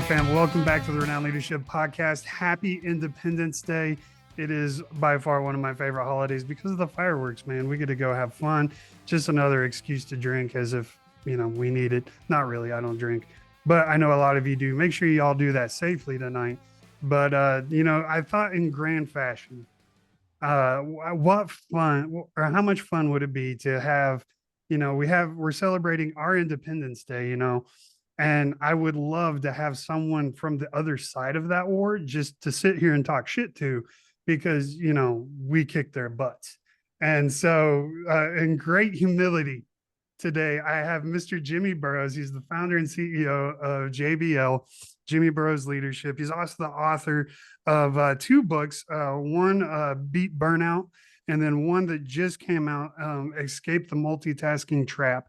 fam? Welcome back to the Renowned Leadership Podcast. Happy Independence Day. It is by far one of my favorite holidays because of the fireworks, man. We get to go have fun. Just another excuse to drink as if, we need it. Not really. I don't drink, but I know a lot of you do. Make sure you all do that safely tonight. But, I thought in grand fashion, what fun or how much fun would it be to have, we're celebrating our Independence Day, and I would love to have someone from the other side of that war just to sit here and talk shit to, because, we kicked their butts. And so, in great humility, today I have Mr. Jimmy Burroughes. He's the founder and CEO of JBL, Jimmy Burroughes Leadership. He's also the author of two books, one Beat Burnout, and then one that just came out, Escape the Multitasking Trap.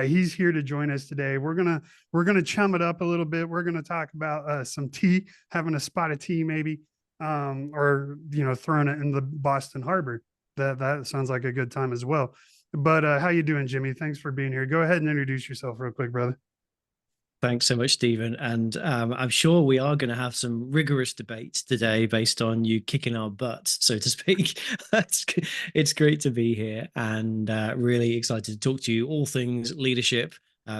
He's here to join us today. We're gonna chum it up a little bit. We're gonna talk about some tea, having a spot of tea maybe, or throwing it in the Boston Harbor. That sounds like a good time as well. But how you doing, Jimmy? Thanks for being here. Go ahead and introduce yourself real quick, brother. Thanks so much, Stephen. And I'm sure we are going to have some rigorous debates today based on you kicking our butts, so to speak. It's great to be here and really excited to talk to you all things leadership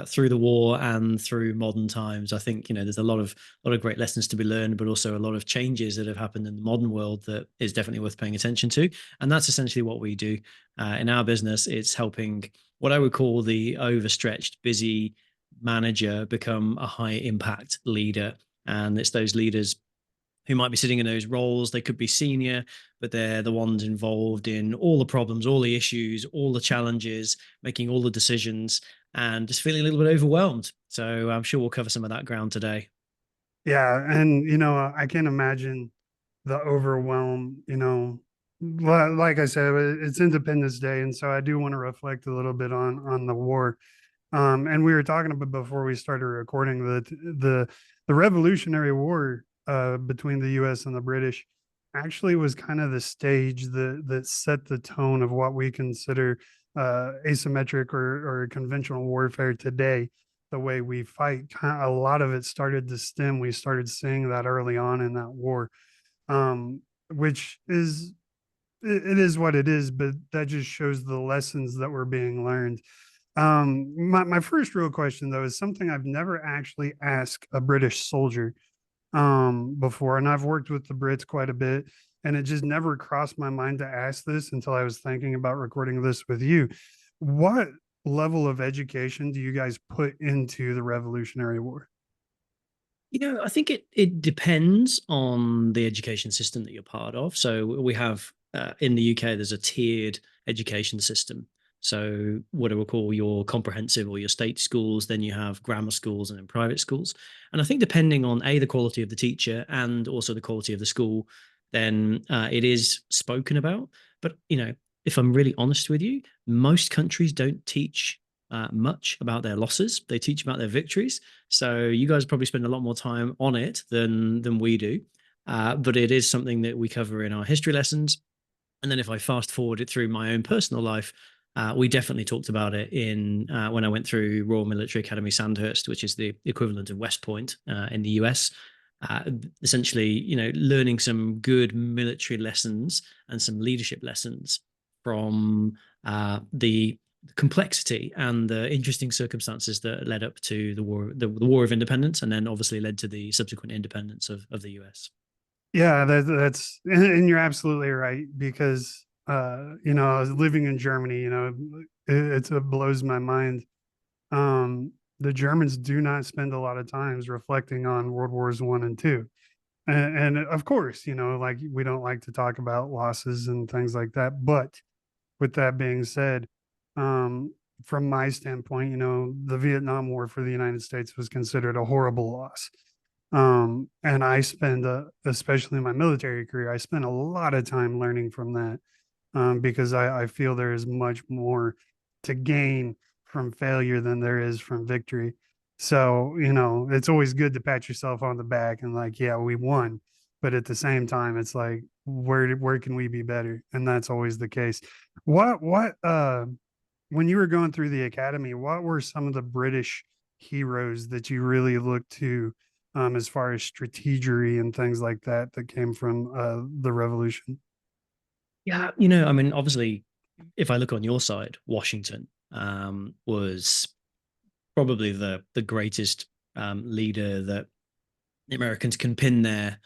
through the war and through modern times. I think, there's a lot of great lessons to be learned, but also a lot of changes that have happened in the modern world that is definitely worth paying attention to. And that's essentially what we do in our business. It's helping what I would call the overstretched, busy manager become a high impact leader. And it's those leaders who might be sitting in those roles. They could be senior, but they're the ones involved in all the problems, all the issues, all the challenges, making all the decisions, and just feeling a little bit overwhelmed. So I'm sure we'll cover some of that ground today. Yeah, and I can imagine the overwhelm. Like I said, it's Independence Day, and so I do want to reflect a little bit on the war. And we were talking about before we started recording that the Revolutionary War between the U.S. and the British actually was kind of the stage that set the tone of what we consider asymmetric or conventional warfare today. The way we fight, a lot of it started to stem. We started seeing that early on in that war, which is it is what it is, but that just shows the lessons that were being learned. My first real question though is something I've never actually asked a British soldier before, and I've worked with the Brits quite a bit, and it just never crossed my mind to ask this until I was thinking about recording this with you. What level of education do you guys put into the Revolutionary War? I think it depends on the education system that you're part of. So we have in the UK, there's a tiered education system. So what I would call your comprehensive or your state schools, then you have grammar schools and then private schools. And I think depending on the quality of the teacher and also the quality of the school, then it is spoken about. But if I'm really honest with you, most countries don't teach much about their losses. They teach about their victories. So you guys probably spend a lot more time on it than we do. But it is something that we cover in our history lessons. And then if I fast forward it through my own personal life, we definitely talked about it in when I went through Royal Military Academy Sandhurst, which is the equivalent of West Point in the US. Essentially, learning some good military lessons and some leadership lessons from the complexity and the interesting circumstances that led up to the War of Independence, and then obviously led to the subsequent independence of the US. Yeah, that's and you're absolutely right, because I was living in Germany. It blows my mind. The Germans do not spend a lot of times reflecting on World Wars One and Two, and of course, like we don't like to talk about losses and things like that. But with that being said, from my standpoint, the Vietnam War for the United States was considered a horrible loss. And I spend, especially in my military career, I spent a lot of time learning from that, because I feel there is much more to gain from failure than there is from victory. So, it's always good to pat yourself on the back and like, yeah, we won. But at the same time, it's like, where can we be better? And that's always the case. When you were going through the academy, what were some of the British heroes that you really looked to as far as strategery and things like that that came from the revolution. Yeah, I mean, obviously, if I look on your side, Washington was probably the greatest leader that the Americans can pin their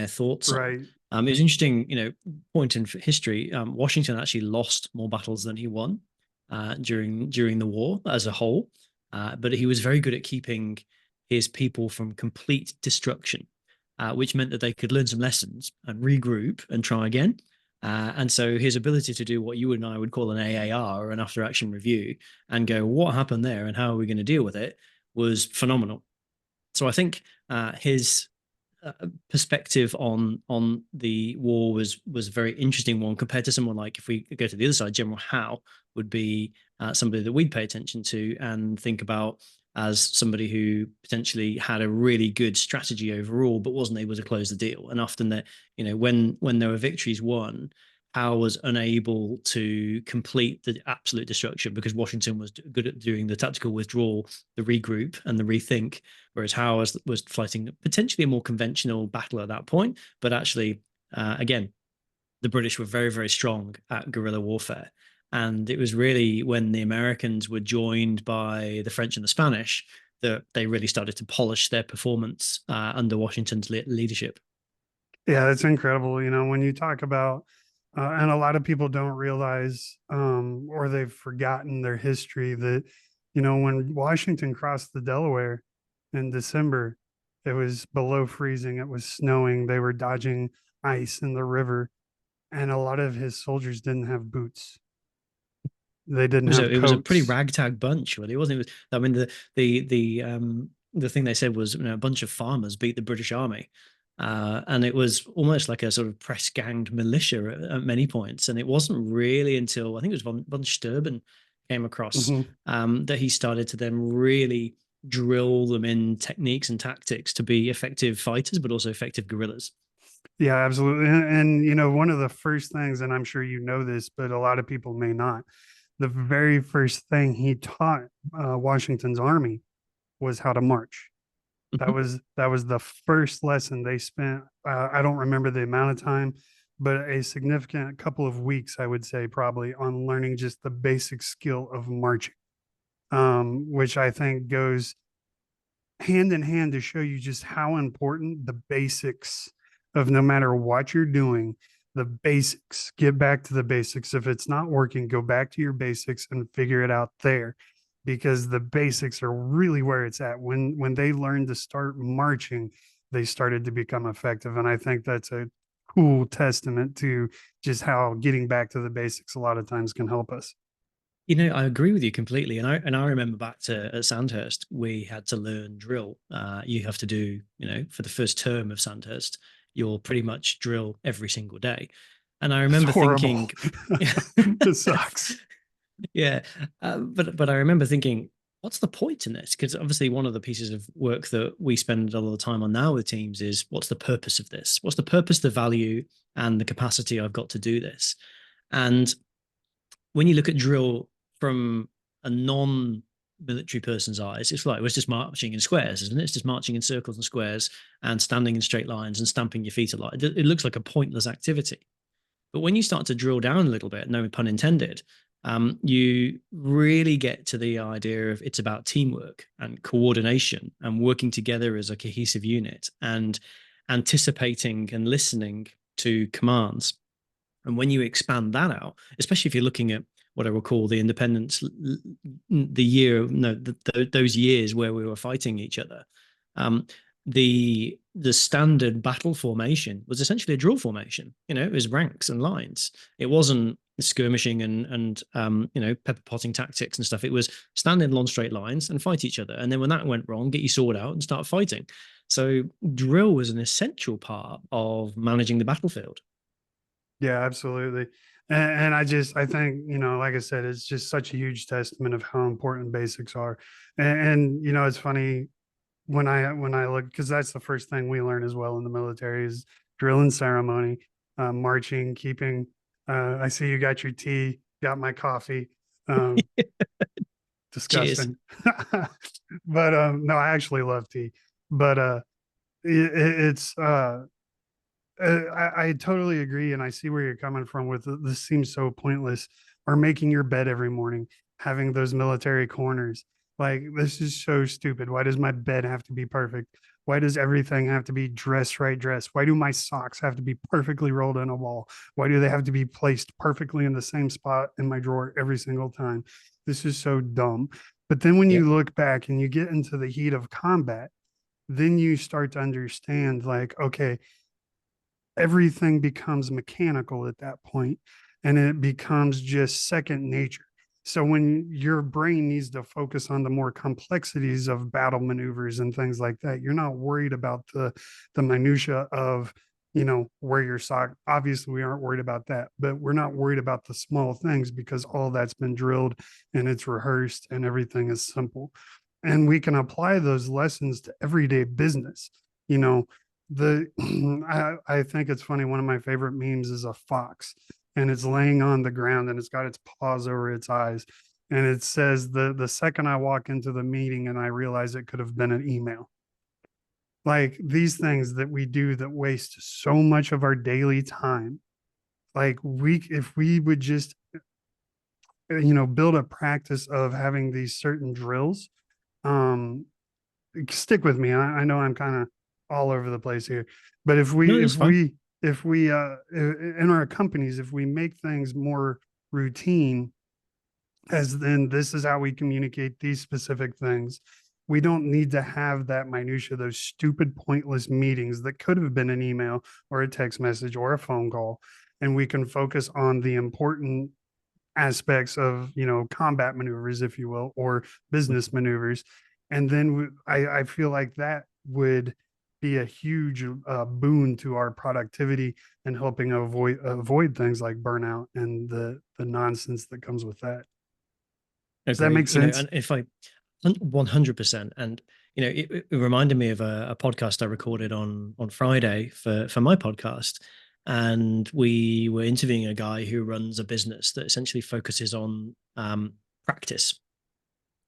thoughts on. Right. It was interesting, point in history. Washington actually lost more battles than he won during the war as a whole, but he was very good at keeping his people from complete destruction, which meant that they could learn some lessons and regroup and try again. And so his ability to do what you and I would call an AAR, or an after action review, and go, what happened there and how are we going to deal with it, was phenomenal. So I think his perspective on the war was a very interesting one, compared to someone like, if we go to the other side, General Howe would be somebody that we'd pay attention to and think about as somebody who potentially had a really good strategy overall, but wasn't able to close the deal. And often that, when there were victories won, Howe was unable to complete the absolute destruction because Washington was good at doing the tactical withdrawal, the regroup, and the rethink, whereas Howe was fighting potentially a more conventional battle at that point. But actually, again, the British were very, very strong at guerrilla warfare. And it was really when the Americans were joined by the French and the Spanish that they really started to polish their performance under Washington's leadership. Yeah, that's incredible. When you talk about, and a lot of people don't realize, or they've forgotten their history, that, when Washington crossed the Delaware in December, it was below freezing, it was snowing, they were dodging ice in the river, and a lot of his soldiers didn't have boots. They didn't have It was a pretty coats. ragtag bunch, really, wasn't it? I mean, the thing they said was, a bunch of farmers beat the British army, and it was almost like a sort of press ganged militia at many points. And it wasn't really until I think it was von Sturben came across Mhm. that he started to then really drill them in techniques and tactics to be effective fighters, but also effective guerrillas. Yeah, absolutely. And, one of the first things, and I'm sure you know this, but a lot of people may not, the very first thing he taught Washington's army was how to march. That was the first lesson they spent. I don't remember the amount of time, but a significant couple of weeks, I would say, probably on learning just the basic skill of marching, which I think goes hand in hand to show you just how important the basics of, no matter what you're doing, the basics. Get back to the basics. If it's not working, go back to your basics and figure it out there, because the basics are really where it's at. When they learned to start marching, they started to become effective. And I think that's a cool testament to just how getting back to the basics a lot of times can help us. I agree with you completely. And I remember back to at Sandhurst, we had to learn drill. You have to do, for the first term of Sandhurst, you'll pretty much drill every single day. And I It's remember horrible. thinking, It sucks. yeah, but I remember thinking, what's the point in this? Because obviously, one of the pieces of work that we spend a lot of time on now with teams is, what's the purpose of this? What's the purpose, the value, and the capacity I've got to do this? And when you look at drill from a non-military person's eyes, it's like, well, it's just marching in squares, isn't it? It's just marching in circles and squares and standing in straight lines and stamping your feet a lot. It looks like a pointless activity. But when you start to drill down a little bit, no pun intended, you really get to the idea of, it's about teamwork and coordination and working together as a cohesive unit and anticipating and listening to commands. And when you expand that out, especially if you're looking at what I would call the independence, the year, no, those years where we were fighting each other, um, the standard battle formation was essentially a drill formation. It was ranks and lines. It wasn't skirmishing and pepper potting tactics and stuff. It was stand in long straight lines and fight each other. And then when that went wrong, get your sword out and start fighting. So drill was an essential part of managing the battlefield. Yeah, absolutely. And I think, like I said, it's just such a huge testament of how important basics are. And it's funny when I look, because that's the first thing we learn as well in the military is drill and ceremony, marching, keeping. I see you got your tea, got my coffee. Um, Cheers. Disgusting. But no, I actually love tea. but it's I totally agree, and I see where you're coming from with this. Seems so pointless. Or making your bed every morning, having those military corners. Like, this is so stupid. Why does my bed have to be perfect? Why does everything have to be dressed right dressed? Why do my socks have to be perfectly rolled in a wall? Why do they have to be placed perfectly in the same spot in my drawer every single time? This is so dumb. But then when Yep. you look back and you get into the heat of combat, then you start to understand, like, okay, everything becomes mechanical at that point, and it becomes just second nature. So when your brain needs to focus on the more complexities of battle maneuvers and things like that, you're not worried about the minutia of, where your sock. Obviously, we aren't worried about that, but we're not worried about the small things because all that's been drilled and it's rehearsed and everything is simple. And we can apply those lessons to everyday business. You know, the I think it's funny. One of my favorite memes is a fox, and it's laying on the ground and it's got its paws over its eyes, and it says, the second I walk into the meeting and I realize it could have been an email. Like, these things that we do that waste so much of our daily time. Like, if we would just build a practice of having these certain drills. um Stick with me. I know I'm kind of all over the place here, but if No, we that's if fine. we if we in our companies, if we make things more routine, as then this is how we communicate these specific things. We don't need to have that minutia, those stupid, pointless meetings that could have been an email or a text message or a phone call, and we can focus on the important aspects of, combat maneuvers, if you will, or business maneuvers. And then I feel like that would be a huge boon to our productivity and helping avoid things like burnout and the nonsense that comes with that. Does that make Agree. sense? And if I 100%, and it reminded me of a podcast I recorded on Friday for my podcast, and we were interviewing a guy who runs a business that essentially focuses on practice.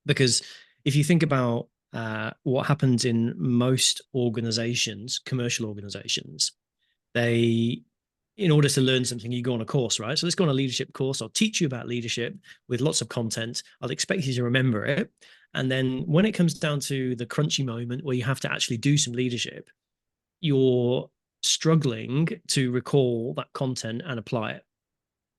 Because if you think about what happens in most organizations, commercial organizations, they, in order to learn something, you go on a course, right? So let's go on a leadership course. I'll teach you about leadership with lots of content. I'll expect you to remember it. And then when it comes down to the crunchy moment where you have to actually do some leadership, you're struggling to recall that content and apply it,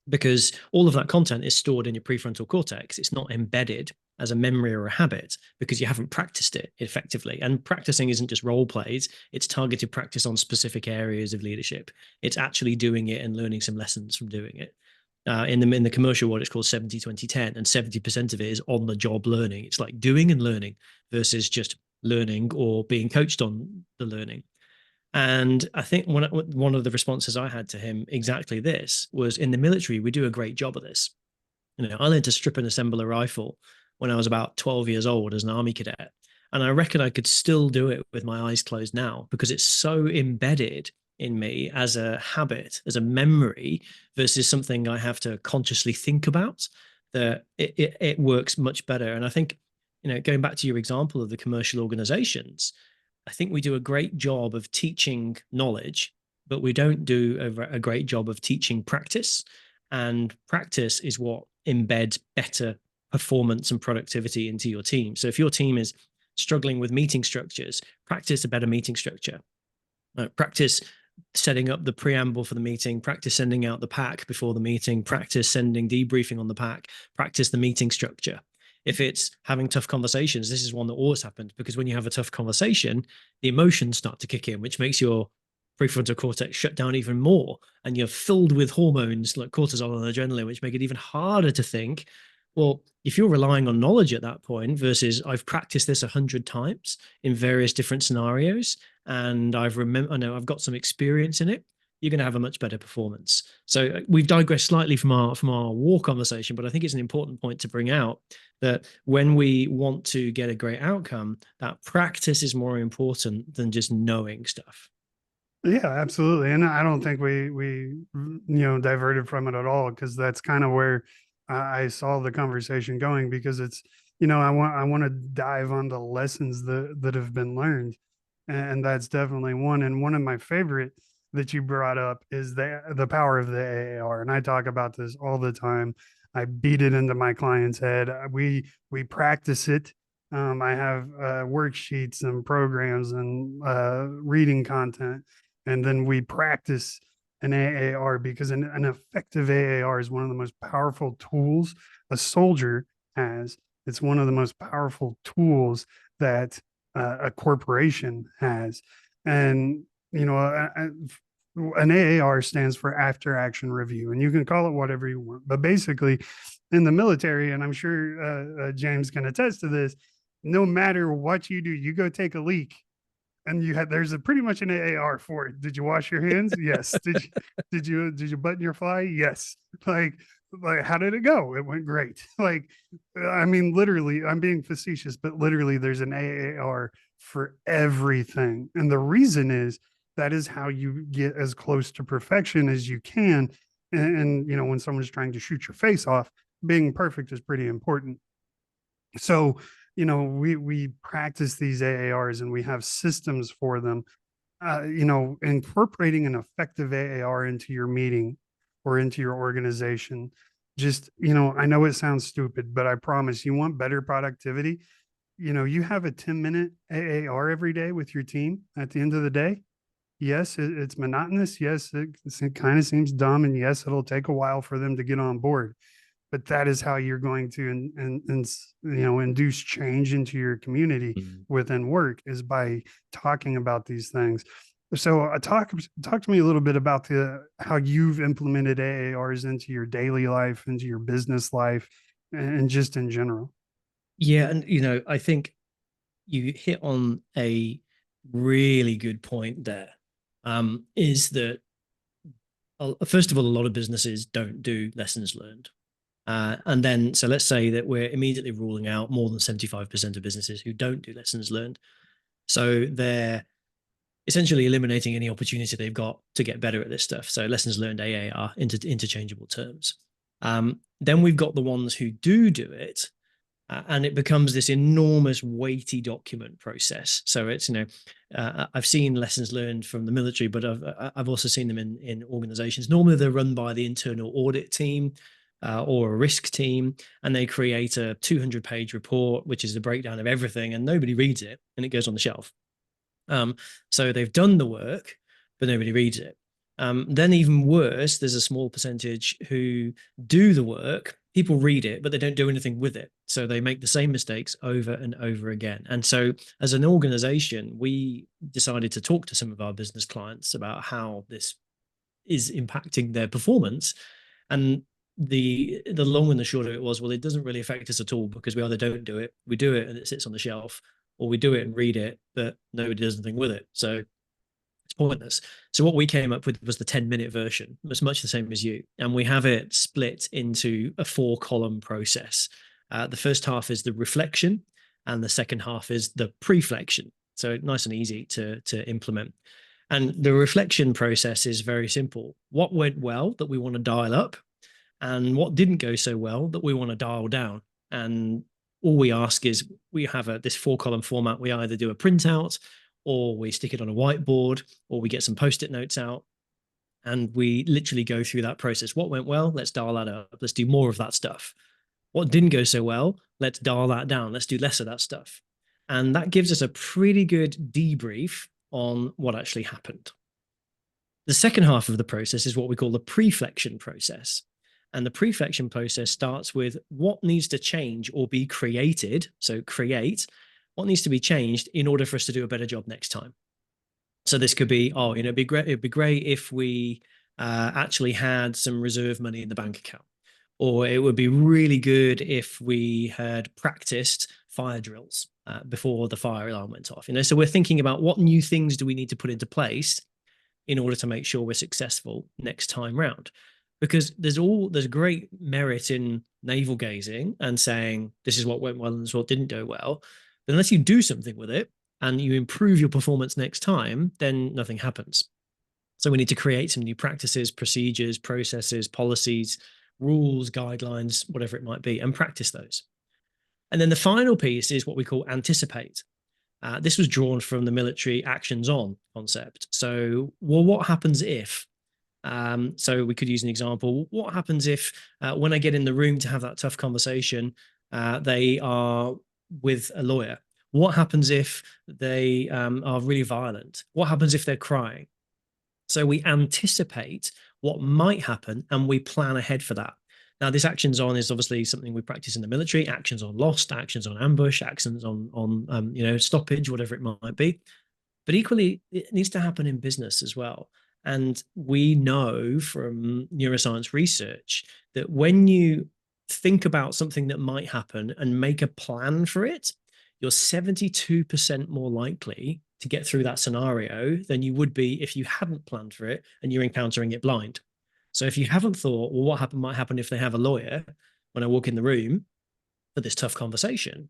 because all of that content is stored in your prefrontal cortex. It's not embedded as a memory or a habit because you haven't practiced it effectively. And practicing isn't just role plays, it's targeted practice on specific areas of leadership. It's actually doing it and learning some lessons from doing it. In the commercial world, it's called 70-20-10, and 70% of it is on the job learning. It's like doing and learning versus just learning or being coached on the learning. And I think one of the responses I had to him exactly this was, in the military, we do a great job of this. I learned to strip and assemble a rifle when I was about 12 years old as an army cadet. And I reckon I could still do it with my eyes closed now because it's so embedded in me as a habit, as a memory, versus something I have to consciously think about, that it works much better. And I think, going back to your example of the commercial organizations, I think we do a great job of teaching knowledge, but we don't do a great job of teaching practice. And practice is what embeds better performance and productivity into your team. So if your team is struggling with meeting structures, practice a better meeting structure. Practice setting up the preamble for the meeting, practice sending out the pack before the meeting, practice sending debriefing on the pack, practice the meeting structure. If it's having tough conversations, this is one that always happens, because when you have a tough conversation, the emotions start to kick in, which makes your prefrontal cortex shut down even more. And you're filled with hormones like cortisol and adrenaline, which make it even harder to think. Well, if you're relying on knowledge at that point versus I've practiced this 100 times in various different scenarios, and I know I've got some experience in it, you're going to have a much better performance. So we've digressed slightly from our war conversation, but I think it's an important point to bring out, that when we want to get a great outcome, that practice is more important than just knowing stuff. Yeah, absolutely. And I don't think we diverted from it at all, because that's kind of where I saw the conversation going, because it's, I want to dive on the lessons that have been learned. and that's definitely one. And one of my favorite that you brought up is the power of the AAR, and I talk about this all the time. I beat it into my client's head. We practice it. I have worksheets and programs and reading content, and then we practice an AAR because an effective AAR is one of the most powerful tools a soldier has. It's one of the most powerful tools that a corporation has. And, you know, an AAR stands for after action review, and you can call it whatever you want. But basically, in the military, and I'm sure James can attest to this, no matter what you do, you go take a leak and you had there's a pretty much an AAR for it. Did you wash your hands? Yes. Did you button your fly? Yes. Like how did it go? It went great. Like I mean, literally, I'm being facetious, but literally, there's an AAR for everything, and the reason is that is how you get as close to perfection as you can. And you know, when someone's trying to shoot your face off, being perfect is pretty important. So, you know, we practice these AARs and we have systems for them. You know, incorporating an effective AAR into your meeting or into your organization. Just, you know, I know it sounds stupid, but I promise you want better productivity. You know, you have a 10-minute AAR every day with your team at the end of the day. Yes, it's monotonous. Yes, it kind of seems dumb. And yes, it'll take a while for them to get on board, but that is how you're going to you know, induce change into your community Mm. within work, is by talking about these things. So talk to me a little bit about the how you've implemented AARs into your daily life, into your business life, and just in general. Yeah, and I think you hit on a really good point there. Is that first of all, a lot of businesses don't do lessons learned. And then, so let's say that we're immediately ruling out more than 75% of businesses who don't do lessons learned. So they're essentially eliminating any opportunity they've got to get better at this stuff. So lessons learned AAR into interchangeable terms. Then we've got the ones who do it, and it becomes this enormous weighty document process. So it's I've seen lessons learned from the military, but I've also seen them in organizations. Normally they're run by the internal audit team or a risk team, and they create a 200-page report, which is a breakdown of everything, and nobody reads it, and it goes on the shelf. So they've done the work, but nobody reads it. Then even worse, there's a small percentage who do the work, people read it, but they don't do anything with it. So they make the same mistakes over and over again. And so as an organization, we decided to talk to some of our business clients about how this is impacting their performance. And the long and the short of it was, well, it doesn't really affect us at all, because we either don't do it, we do it and it sits on the shelf, or we do it and read it, but nobody does anything with it. So it's pointless. So what we came up with was the 10-minute version. It's much the same as you. And we have it split into a 4-column process. The first half is the reflection, and the second half is the preflection. So nice and easy to implement. And the reflection process is very simple. What went well that we want to dial up, and what didn't go so well that we want to dial down. And all we ask is, we have this 4-column format. We either do a printout, or we stick it on a whiteboard, or we get some post-it notes out, and we literally go through that process. What went well? Let's dial that up. Let's do more of that stuff. What didn't go so well? Let's dial that down. Let's do less of that stuff. And that gives us a pretty good debrief on what actually happened. The second half of the process is what we call the preflection process. And the preflection process starts with what needs to change or be created. So create what needs to be changed in order for us to do a better job next time. So this could be, it'd be great if we actually had some reserve money in the bank account. Or it would be really good if we had practiced fire drills before the fire alarm went off. So we're thinking about what new things do we need to put into place in order to make sure we're successful next time round. Because there's great merit in navel gazing and saying, this is what went well and this is what didn't go well. But unless you do something with it and you improve your performance next time, then nothing happens. So we need to create some new practices, procedures, processes, policies, rules, guidelines, whatever it might be, and practice those. And then the final piece is what we call anticipate. This was drawn from the military actions on concept. So, well, what happens if? So we could use an example. What happens if, when I get in the room to have that tough conversation, they are with a lawyer? What happens if they are really violent? What happens if they're crying? So we anticipate what might happen and we plan ahead for that. Now, this actions on is obviously something we practice in the military. Actions on lost, actions on ambush, actions on stoppage, whatever it might be. But equally, it needs to happen in business as well. And we know from neuroscience research that when you think about something that might happen and make a plan for it, you're 72% more likely to get through that scenario than you would be if you hadn't planned for it and you're encountering it blind. So if you haven't thought, well, might happen if they have a lawyer when I walk in the room for this tough conversation,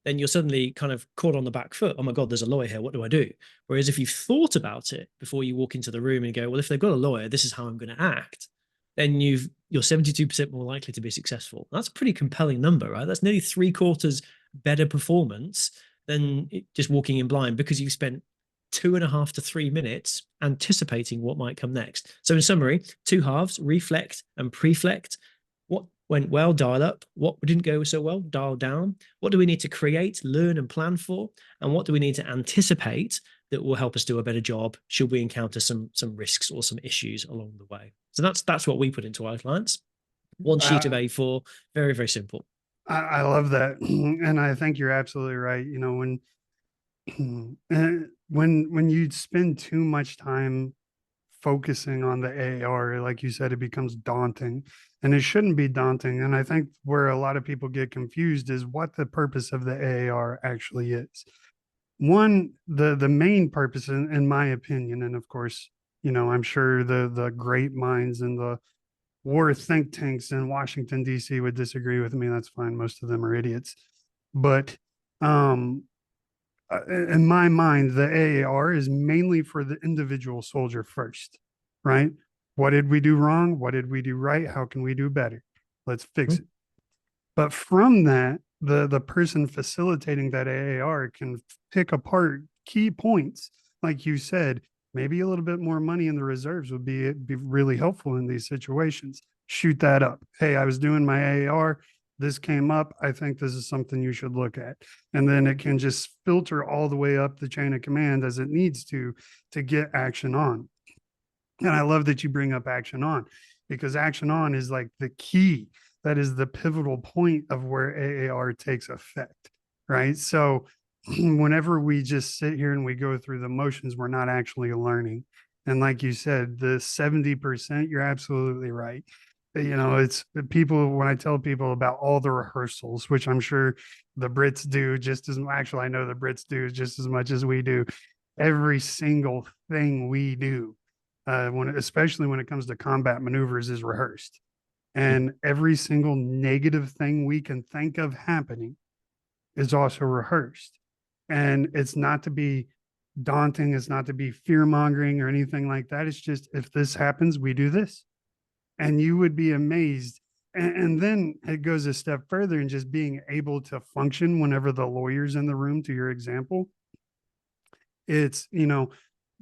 then you're suddenly kind of caught on the back foot. Oh my God, there's a lawyer here. What do I do? Whereas if you've thought about it before you walk into the room and go, well, if they've got a lawyer, this is how I'm going to act, then you're 72% more likely to be successful. That's a pretty compelling number, right? That's nearly 3/4 better performance than just walking in blind, because you've spent 2.5 to 3 minutes anticipating what might come next. So in summary, 2 halves: reflect and preflect. What went well, dial up. What didn't go so well, dial down. What do we need to create, learn, and plan for? And what do we need to anticipate that will help us do a better job should we encounter some risks or some issues along the way? So that's what we put into our clients. One sheet of A4, very, very simple. I love that. And I think you're absolutely right. You know, when you spend too much time focusing on the AAR, like you said, it becomes daunting, and it shouldn't be daunting. And I think where a lot of people get confused is what the purpose of the AAR actually is. One, the main purpose, in my opinion, and of course, you know, I'm sure the great minds and the war think tanks in Washington, D.C. would disagree with me. That's fine. Most of them are idiots. But um, in my mind, the AAR is mainly for the individual soldier first, right? What did we do wrong? What did we do right? How can we do better? Let's fix it. But from that, the person facilitating that AAR can pick apart key points, like you said. Maybe a little bit more money in the reserves would be really helpful in these situations. Shoot that up. Hey, I was doing my AAR. This came up. I think this is something you should look at. And then it can just filter all the way up the chain of command as it needs to get action on. And I love that you bring up action on, because action on is like the key. That is the pivotal point of where AAR takes effect, right? So whenever we just sit here and we go through the motions, we're not actually learning. And like you said, the 70%, you're absolutely right. You know, it's people, when I tell people about all the rehearsals, which I'm sure the Brits do just as actually, I know the Brits do just as much as we do. Every single thing we do, especially when it comes to combat maneuvers, is rehearsed. And every single negative thing we can think of happening is also rehearsed. And it's not to be daunting, it's not to be fear mongering or anything like that. It's just, if this happens, we do this. And you would be amazed. And then it goes a step further in just being able to function whenever the lawyer's in the room, to your example. It's, you know,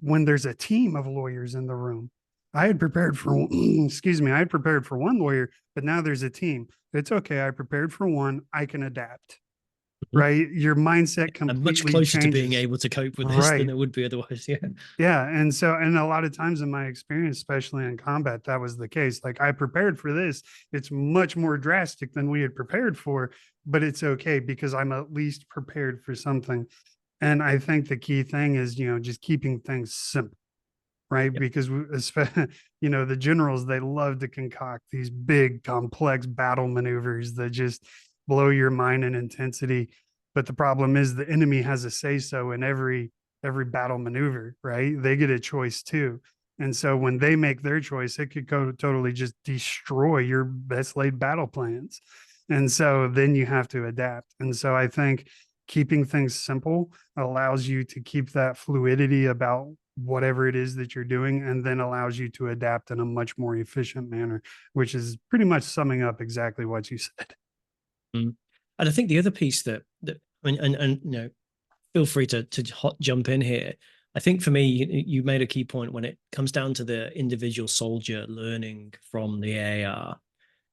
when there's a team of lawyers in the room. I had prepared for, excuse me, I had prepared for one lawyer, but now there's a team. It's okay. I prepared for one. I can adapt, right? Your mindset I'm much completely closer to being changes. able to cope with this than Right. it would be otherwise. Yeah. Yeah. And so, and a lot of times in my experience, especially in combat, that was the case. Like, I prepared for this. It's much more drastic than we had prepared for, but it's okay because I'm at least prepared for something. And I think the key thing is, you know, just keeping things simple, right? Yep. Because you know, the generals, they love to concoct these big, complex battle maneuvers that just blow your mind in intensity. But the problem is the enemy has a say so in every battle maneuver, right? They get a choice too. And so when they make their choice, it could go totally just destroy your best laid battle plans. And so then you have to adapt. And so I think keeping things simple allows you to keep that fluidity about whatever it is that you're doing, and then allows you to adapt in a much more efficient manner, which is pretty much summing up exactly what you said. And I think the other piece that I mean, and you know, feel free to hot jump in here. I think for me, you made a key point when it comes down to the individual soldier learning from the AAR.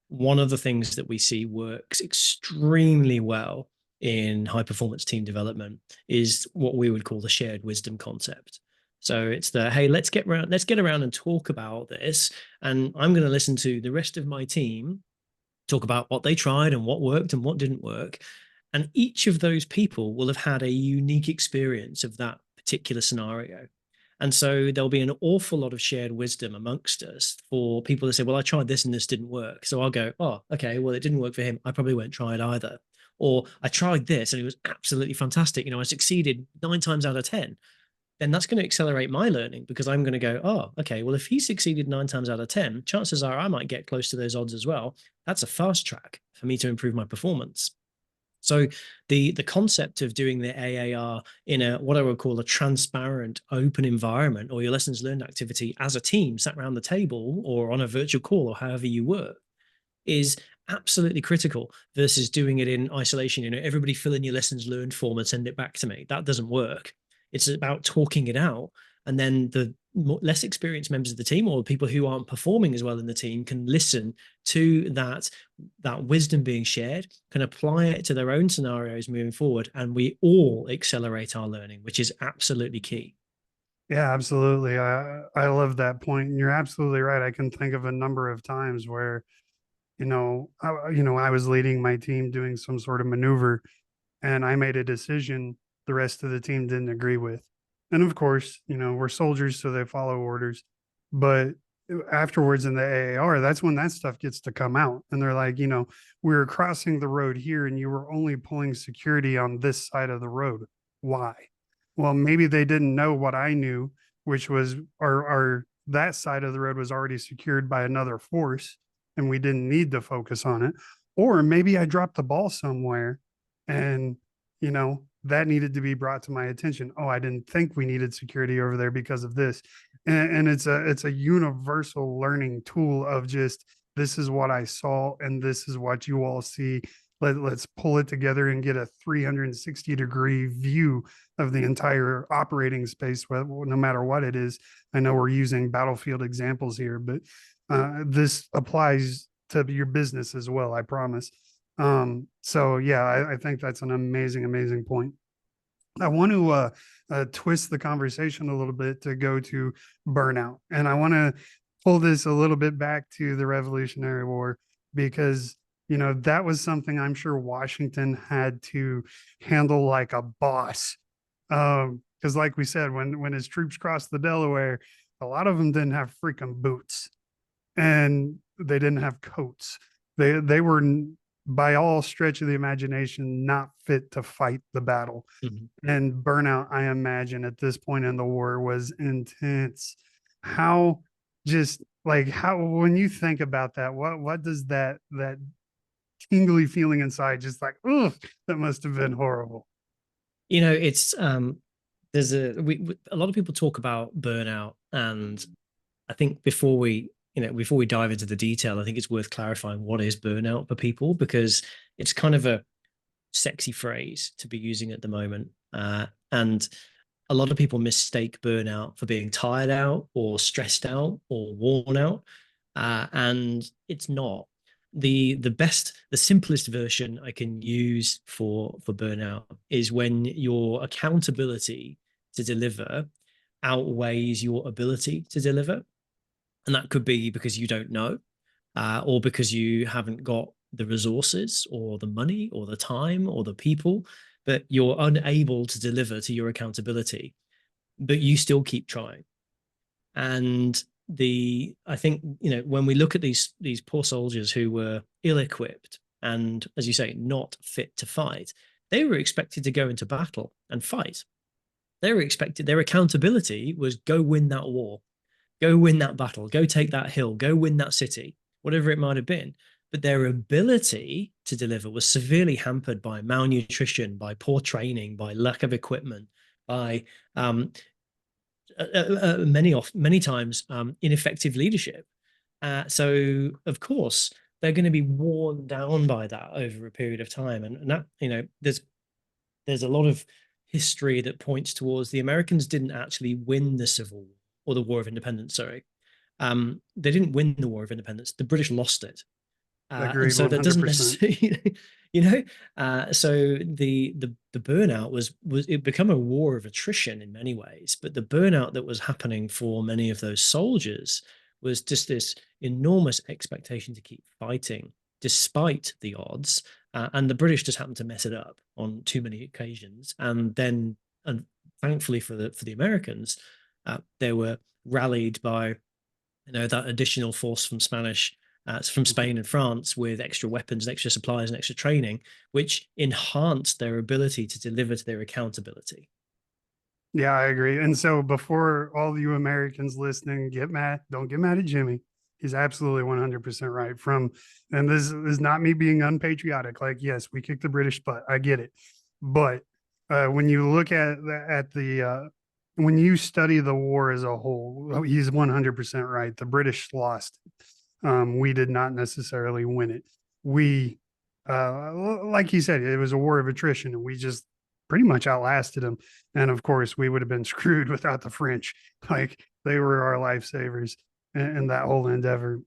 One of the things that we see works extremely well in high performance team development is what we would call the shared wisdom concept. So it's the, hey, let's get around and talk about this. And I'm going to listen to the rest of my team talk about what they tried and what worked and what didn't work. And each of those people will have had a unique experience of that particular scenario. And so there'll be an awful lot of shared wisdom amongst us for people to say, well, I tried this and this didn't work. So I'll go, oh, okay, well, it didn't work for him. I probably won't try it either. Or I tried this and it was absolutely fantastic. I succeeded 9 times out of 10. Then that's going to accelerate my learning because I'm going to go, oh, okay, well, if he succeeded 9 times out of 10, chances are I might get close to those odds as well. That's a fast track for me to improve my performance. So the concept of doing the AAR in a what I would call a transparent, open environment, or your lessons learned activity as a team sat around the table or on a virtual call or however you work, is absolutely critical versus doing it in isolation. Everybody fill in your lessons learned form and send it back to me. That doesn't work. It's about talking it out. And then the less experienced members of the team or the people who aren't performing as well in the team can listen to that wisdom being shared, can apply it to their own scenarios moving forward. And we all accelerate our learning, which is absolutely key. Yeah, absolutely. I love that point. And you're absolutely right. I can think of a number of times where, I was leading my team doing some sort of maneuver and I made a decision the rest of the team didn't agree with. And of course, we're soldiers, so they follow orders. But afterwards in the AAR, that's when that stuff gets to come out. And they're like, we were crossing the road here and you were only pulling security on this side of the road. Why? Well, maybe they didn't know what I knew, which was our that side of the road was already secured by another force and we didn't need to focus on it. Or maybe I dropped the ball somewhere and that needed to be brought to my attention. Oh, I didn't think we needed security over there because of this. And it's a universal learning tool of just this is what I saw and this is what you all see. Let's pull it together and get a 360-degree view of the entire operating space, no matter what it is. I know we're using battlefield examples here, but this applies to your business as well, I promise. So yeah, I think that's an amazing point. I want to twist the conversation a little bit to go to burnout. And I want to pull this a little bit back to the Revolutionary War because, that was something I'm sure Washington had to handle like a boss. Because like we said, when his troops crossed the Delaware, a lot of them didn't have freaking boots and they didn't have coats. They were by all stretch of the imagination not fit to fight the battle. Mm-hmm. And burnout, I imagine at this point in the war was intense. How when you think about that, what does that tingly feeling inside just like, oh, that must have been horrible. It's there's a lot of people talk about burnout, and I think before we dive into the detail, I think it's worth clarifying what is burnout for people, because it's kind of a sexy phrase to be using at the moment. And a lot of people mistake burnout for being tired out or stressed out or worn out. And it's not. The simplest version I can use for burnout is when your accountability to deliver outweighs your ability to deliver. And that could be because you don't know, or because you haven't got the resources or the money or the time or the people, but you're unable to deliver to your accountability, but you still keep trying. And I think, when we look at these poor soldiers who were ill-equipped and, as you say, not fit to fight, they were expected to go into battle and fight. They were expected, their accountability was go win that war. Go win that battle, go take that hill, go win that city, whatever it might have been. But their ability to deliver was severely hampered by malnutrition, by poor training, by lack of equipment, by many times ineffective leadership. So of course they're going to be worn down by that over a period of time, and that there's a lot of history that points towards the Americans didn't actually win the Civil War or the War of Independence, sorry. They didn't win the War of Independence. The British lost it. And Agreed so that doesn't 100%. necessarily, you know, so the burnout was it become a war of attrition in many ways, but the burnout that was happening for many of those soldiers was just this enormous expectation to keep fighting despite the odds, and the British just happened to mess it up on too many occasions, and thankfully for the Americans, they were rallied by that additional force from Mhm. Spain and France with extra weapons and extra supplies and extra training, which enhanced their ability to deliver to their accountability. Yeah, I agree. And so before all you Americans listening get mad, don't get mad at Jimmy. He's absolutely 100% right. And this is not me being unpatriotic. Like, yes, we kicked the British butt. I get it. But when you look when you study the war as a whole, he's 100% right. The British lost. We did not necessarily win it. We, like he said, it was a war of attrition, and we just pretty much outlasted them. And of course, we would have been screwed without the French. Like they were our lifesavers in that whole endeavor.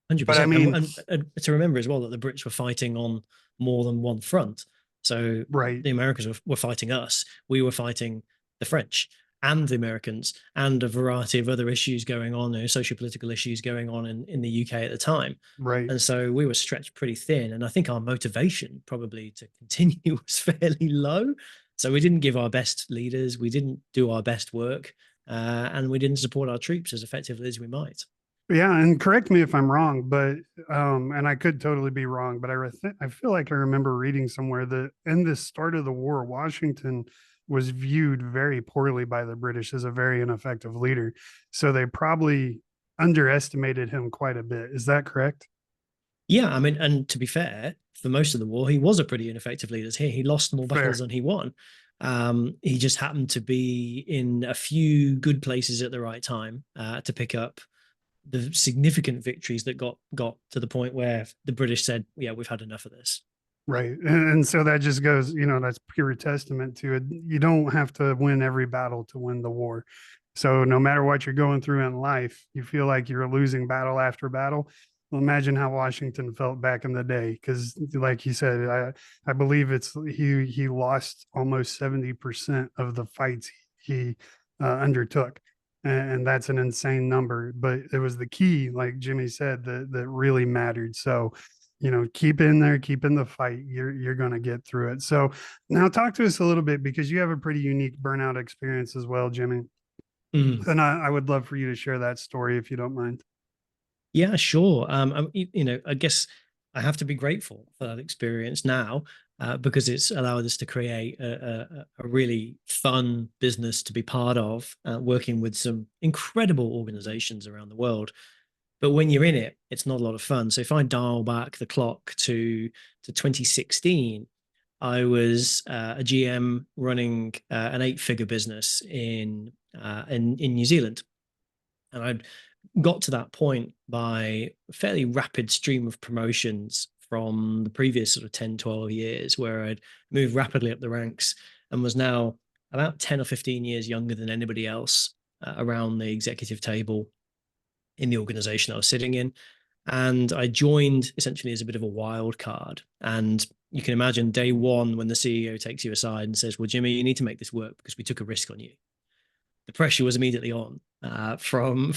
But I 100%. mean, And to remember as well that the Brits were fighting on more than one front. So right, the Americans were fighting us. We were fighting the French and the Americans and a variety of other issues going on, social political issues going on in the UK at the time. right. And so we were stretched pretty thin. And I think our motivation probably to continue was fairly low. So we didn't give our best leaders, we didn't do our best work, and we didn't support our troops as effectively as we might. Yeah, and correct me if I'm wrong, but and I could totally be wrong, but I feel like I remember reading somewhere that in the start of the war, Washington was viewed very poorly by the British as a very ineffective leader. So they probably underestimated him quite a bit. Is that correct? Yeah, I mean, and to be fair, for most of the war, he was a pretty ineffective leader. He lost more battles Fair. than he won. He just happened to be in a few good places at the right time to pick up the significant victories that got to the point where the British said, "Yeah, we've had enough of this." Right. And so that just goes, that's pure testament to it. You don't have to win every battle to win the war. So no matter what you're going through in life, you feel like you're losing battle after battle. Well, imagine how Washington felt back in the day. Because like you said, I believe he lost almost 70% of the fights he undertook. And that's an insane number. But it was the key, like Jimmy said, that really mattered. So keep in there, keep in the fight. You're going to get through it. So now talk to us a little bit because you have a pretty unique burnout experience as well, Jimmy. Mm. And I would love for you to share that story if you don't mind. Yeah, sure. I guess I have to be grateful for that experience now because it's allowed us to create a really fun business to be part of, working with some incredible organizations around the world. But when you're in it, it's not a lot of fun. So if I dial back the clock to 2016, I was a GM running an 8-figure business in New Zealand, and I'd got to that point by a fairly rapid stream of promotions from the previous sort of 10, 12 years, where I'd moved rapidly up the ranks and was now about 10 or 15 years younger than anybody else around the executive table in the organization I was sitting in. And I joined essentially as a bit of a wild card. And you can imagine day one when the CEO takes you aside and says, "Well, Jimmy, you need to make this work because we took a risk on you." The pressure was immediately on from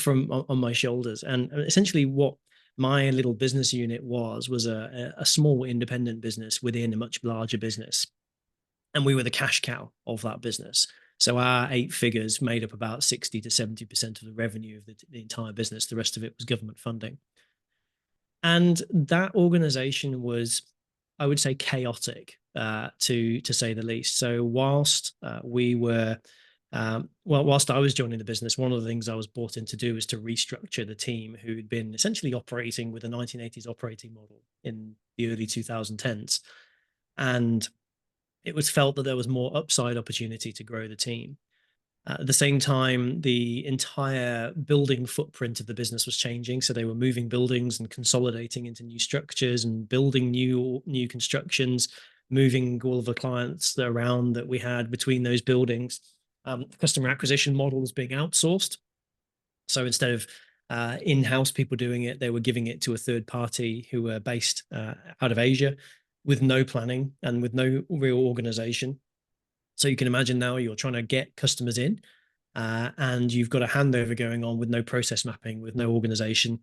on my shoulders. And essentially, what my little business unit was a small independent business within a much larger business, and we were the cash cow of that business. So our 8 figures made up about 60 to 70% of the revenue of the entire business. The rest of it was government funding. And that organization was, I would say, chaotic, to say the least. So whilst whilst I was joining the business, one of the things I was brought in to do was to restructure the team who'd been essentially operating with a 1980s operating model in the early 2010s. And it was felt that there was more upside opportunity to grow the team. At the same time, the entire building footprint of the business was changing. So they were moving buildings and consolidating into new structures and building new constructions, moving all of the clients around that we had between those buildings. Customer acquisition model was being outsourced. So instead of in-house people doing it, they were giving it to a third party who were based out of Asia with no planning and with no real organization. So you can imagine now you're trying to get customers in, and you've got a handover going on with no process mapping, with no organization.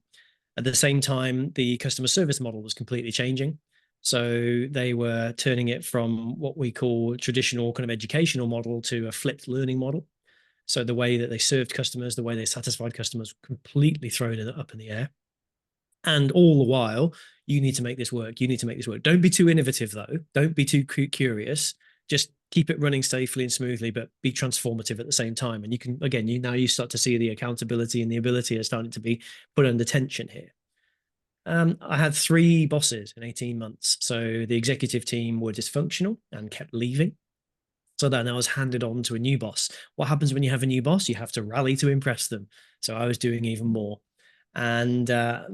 At the same time, the customer service model was completely changing. So they were turning it from what we call traditional kind of educational model to a flipped learning model. So the way that they served customers, the way they satisfied customers, completely thrown up in the air. And all the while, you need to make this work. You need to make this work. Don't be too innovative, though. Don't be too curious. Just keep it running safely and smoothly, but be transformative at the same time. And you can, again, you start to see the accountability and the ability are starting to be put under tension here. I had 3 bosses in 18 months. So the executive team were dysfunctional and kept leaving. So then I was handed on to a new boss. What happens when you have a new boss? You have to rally to impress them. So I was doing even more. And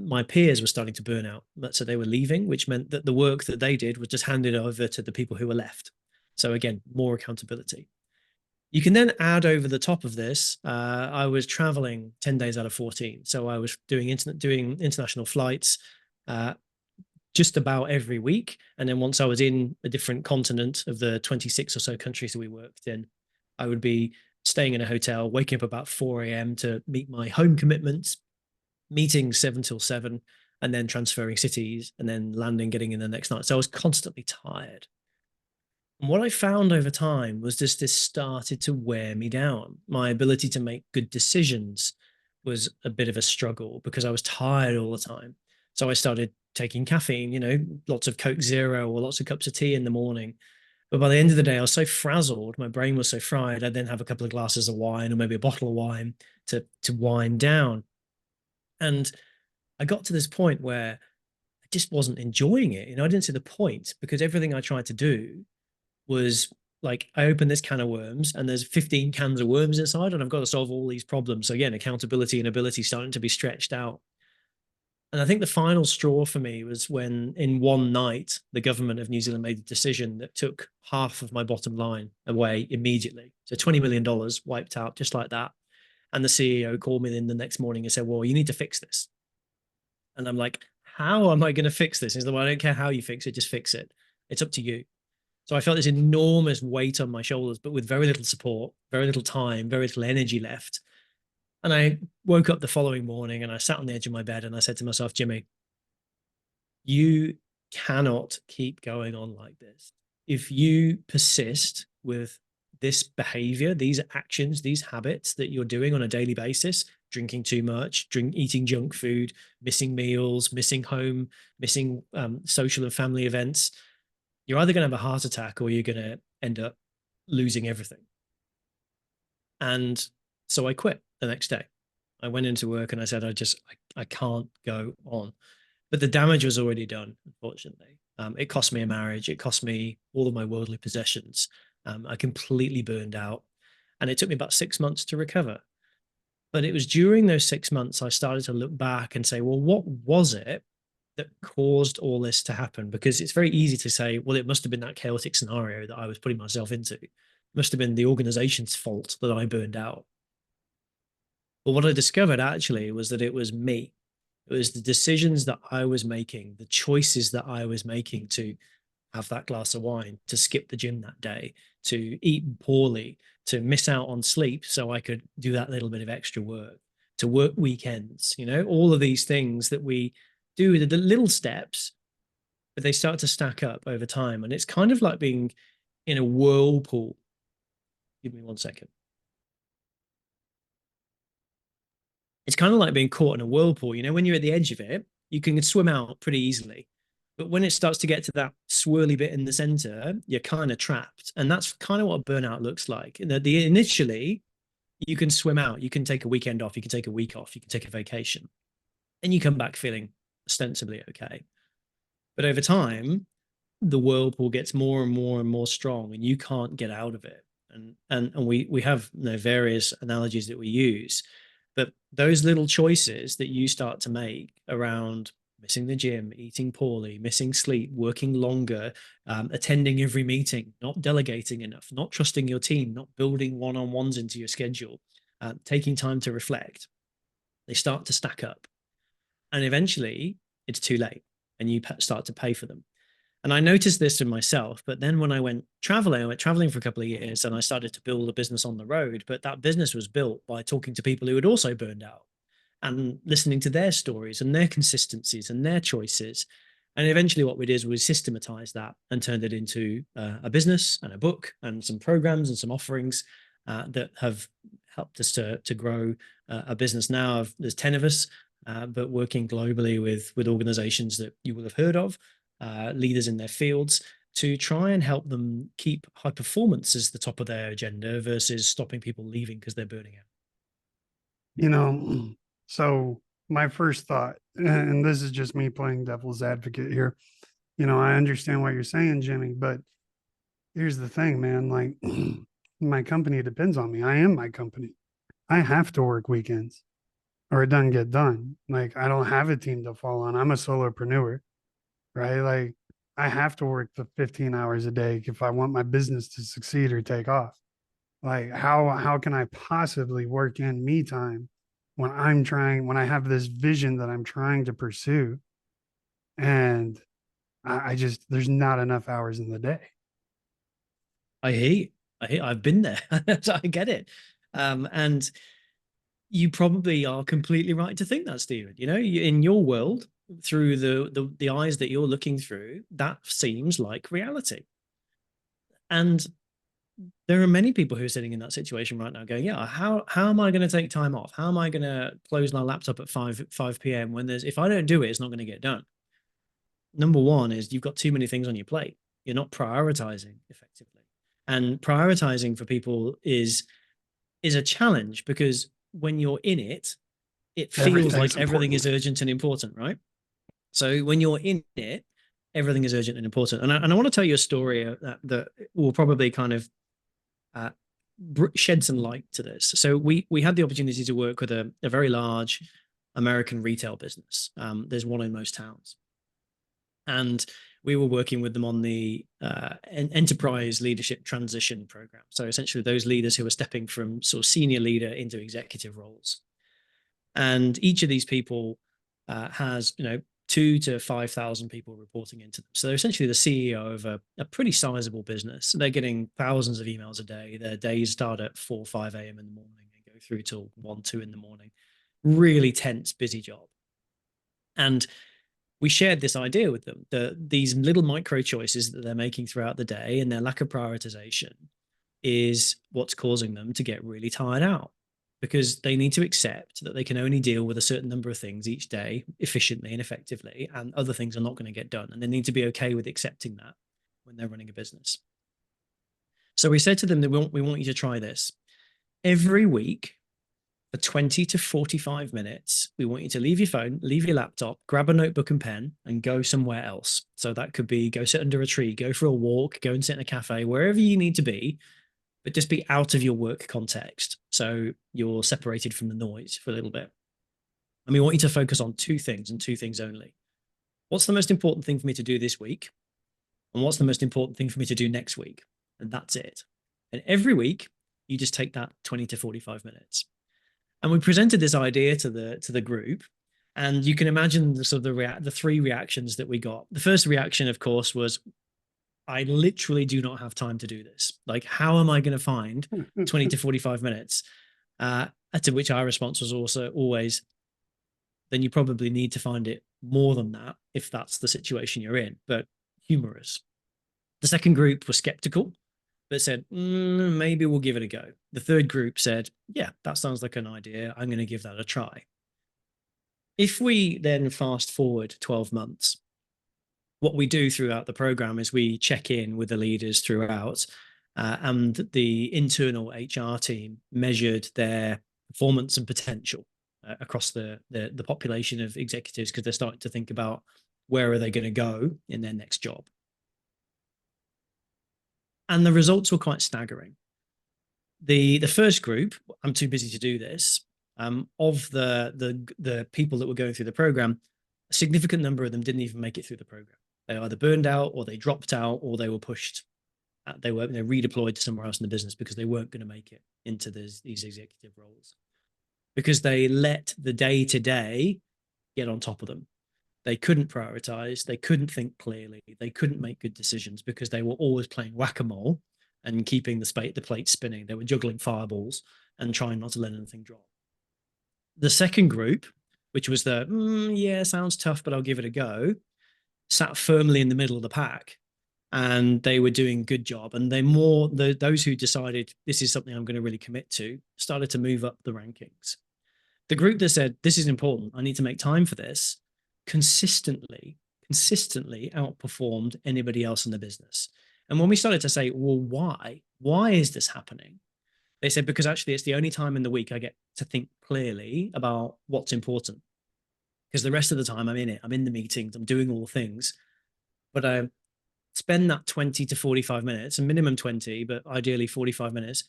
my peers were starting to burn out. So they were leaving, which meant that the work that they did was just handed over to the people who were left. So again, more accountability. You can then add over the top of this, I was traveling 10 days out of 14. So I was doing international flights just about every week. And then once I was in a different continent of the 26 or so countries that we worked in, I would be staying in a hotel, waking up about 4 a.m. to meet my home commitments, meetings 7 till 7, and then transferring cities and then landing, getting in the next night. So I was constantly tired. And what I found over time was just this started to wear me down. My ability to make good decisions was a bit of a struggle because I was tired all the time. So I started taking caffeine, lots of Coke Zero or lots of cups of tea in the morning. But by the end of the day, I was so frazzled, my brain was so fried, I'd then have a couple of glasses of wine or maybe a bottle of wine to wind down. And I got to this point where I just wasn't enjoying it. I didn't see the point because everything I tried to do was like, I opened this can of worms and there's 15 cans of worms inside and I've got to solve all these problems. So again, accountability and ability starting to be stretched out. And I think the final straw for me was when in one night, the government of New Zealand made a decision that took half of my bottom line away immediately. So $20 million wiped out just like that. And the CEO called me in the next morning and said, well, you need to fix this. And I'm like, how am I going to fix this? He's like, well, I don't care how you fix it, just fix it. It's up to you. So I felt this enormous weight on my shoulders, but with very little support, very little time, very little energy left. And I woke up the following morning and I sat on the edge of my bed and I said to myself, Jimmy, you cannot keep going on like this. If you persist with this behavior, these actions, these habits that you're doing on a daily basis, drinking too much, eating junk food, missing meals, missing home, missing social and family events, you're either going to have a heart attack or you're going to end up losing everything. And so I quit the next day. I went into work and I said, I can't go on. But the damage was already done, unfortunately. It cost me a marriage. It cost me all of my worldly possessions. I completely burned out. And it took me about 6 months to recover. But it was during those 6 months I started to look back and say, well, what was it that caused all this to happen? Because it's very easy to say, well, it must have been that chaotic scenario that I was putting myself into. It must have been the organization's fault that I burned out. But what I discovered actually was that it was me. It was the decisions that I was making, the choices that I was making to have that glass of wine, to skip the gym that day, to eat poorly, to miss out on sleep so I could do that little bit of extra work, to work weekends, all of these things that we do, the little steps, but they start to stack up over time. And it's kind of like being in a whirlpool. Give me 1 second. It's kind of like being caught in a whirlpool. When you're at the edge of it, you can swim out pretty easily. But when it starts to get to that swirly bit in the center, you're kind of trapped. And that's kind of what burnout looks like. Initially, you can swim out. You can take a weekend off. You can take a week off. You can take a vacation. And you come back feeling ostensibly okay. But over time, the whirlpool gets more and more and more strong and you can't get out of it. And we have various analogies that we use. But those little choices that you start to make around missing the gym, eating poorly, missing sleep, working longer, attending every meeting, not delegating enough, not trusting your team, not building one-on-ones into your schedule, taking time to reflect, they start to stack up. And eventually it's too late and you start to pay for them. And I noticed this in myself. But then when I went traveling for a couple of years and I started to build a business on the road. But that business was built by talking to people who had also burned out and listening to their stories and their consistencies and their choices. And eventually what we did was systematize that and turned it into a business and a book and some programs and some offerings that have helped us to grow a business now. There's 10 of us, but working globally with organizations that you will have heard of, leaders in their fields, to try and help them keep high performance as the top of their agenda versus stopping people leaving because they're burning out. You know, so my first thought, and this is just me playing devil's advocate here, I understand what you're saying, Jimmy, but here's the thing, man. Like, my company depends on me. I am my company. I have to work weekends or it doesn't get done. Like, I don't have a team to fall on. I'm a solopreneur, right? Like, I have to work the 15 hours a day if I want my business to succeed or take off. Like, how can I possibly work in me time when I have this vision that I'm trying to pursue, and I just there's not enough hours in the day. I've been there. So I get it. And you probably are completely right to think that, Stephen. In your world, through the eyes that you're looking through, that seems like reality. And there are many people who are sitting in that situation right now going, yeah, how am I going to take time off? How am I going to close my laptop at 5 p.m. when if I don't do it, it's not going to get done. Number one is you've got too many things on your plate. You're not prioritizing effectively. And prioritizing for people is a challenge, because when you're in it, it feels like everything is urgent and important, right? So when you're in it, everything is urgent and important. And I want to tell you a story that will probably kind of shed some light to this. So we had the opportunity to work with a very large American retail business. There's one in most towns. And we were working with them on the enterprise leadership transition program. So essentially those leaders who are stepping from sort of senior leader into executive roles. And each of these people has, 2,000 to 5,000 people reporting into them. So they're essentially the CEO of a pretty sizable business. They're getting thousands of emails a day. Their days start at 4, 5 a.m. in the morning and go through till 1, 2 in the morning. Really tense, busy job. And we shared this idea with them that these little micro choices that they're making throughout the day and their lack of prioritization is what's causing them to get really tired out, because they need to accept that they can only deal with a certain number of things each day efficiently and effectively, and other things are not going to get done. And they need to be okay with accepting that when they're running a business. So we said to them that we want you to try this. Every week, for 20 to 45 minutes, we want you to leave your phone, leave your laptop, grab a notebook and pen, and go somewhere else. So that could be go sit under a tree, go for a walk, go and sit in a cafe, wherever you need to be, but just be out of your work context. So you're separated from the noise for a little bit. And we want you to focus on 2 things and 2 things only. What's the most important thing for me to do this week? And what's the most important thing for me to do next week? And that's it. And every week, you just take that 20 to 45 minutes. And we presented this idea to the group, and you can imagine the sort of the 3 reactions that we got. The first reaction, of course, was, I literally do not have time to do this. Like, how am I going to find 20 to 45 minutes? To which our response was also always, then you probably need to find it more than that if that's the situation you're in, but humorous. The second group was skeptical, but said, maybe we'll give it a go. The third group said, yeah, that sounds like an idea. I'm going to give that a try. If we then fast forward 12 months, what we do throughout the program is we check in with the leaders throughout, and the internal HR team measured their performance and potential across the population of executives, because they're starting to think about where are they going to go in their next job. And the results were quite staggering. The first group, I'm too busy to do this, of the people that were going through the program, a significant number of them didn't even make it through the program. They either burned out or they dropped out or they were pushed. They were redeployed to somewhere else in the business because they weren't going to make it into these executive roles because they let the day to day get on top of them. They couldn't prioritize. They couldn't think clearly. They couldn't make good decisions because they were always playing whack-a-mole and keeping the plate spinning. They were juggling fireballs and trying not to let anything drop. The second group, which was yeah, sounds tough, but I'll give it a go, sat firmly in the middle of the pack, and they were doing a good job. And those who decided this is something I'm going to really commit to started to move up the rankings. The group that said, this is important, I need to make time for this, consistently outperformed anybody else in the business. And when we started to say, well, why is this happening? They said, because actually it's the only time in the week I get to think clearly about what's important. Because the rest of the time I'm in it, I'm in the meetings, I'm doing all the things, but I spend that 20 to 45 minutes, a minimum 20, but ideally 45 minutes,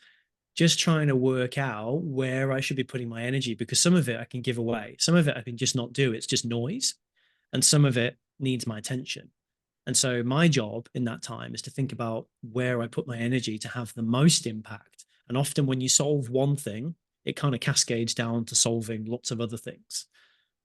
just trying to work out where I should be putting my energy, because some of it I can give away. Some of it I can just not do. It's just noise. And some of it needs my attention. And so my job in that time is to think about where I put my energy to have the most impact. And often when you solve one thing, it kind of cascades down to solving lots of other things.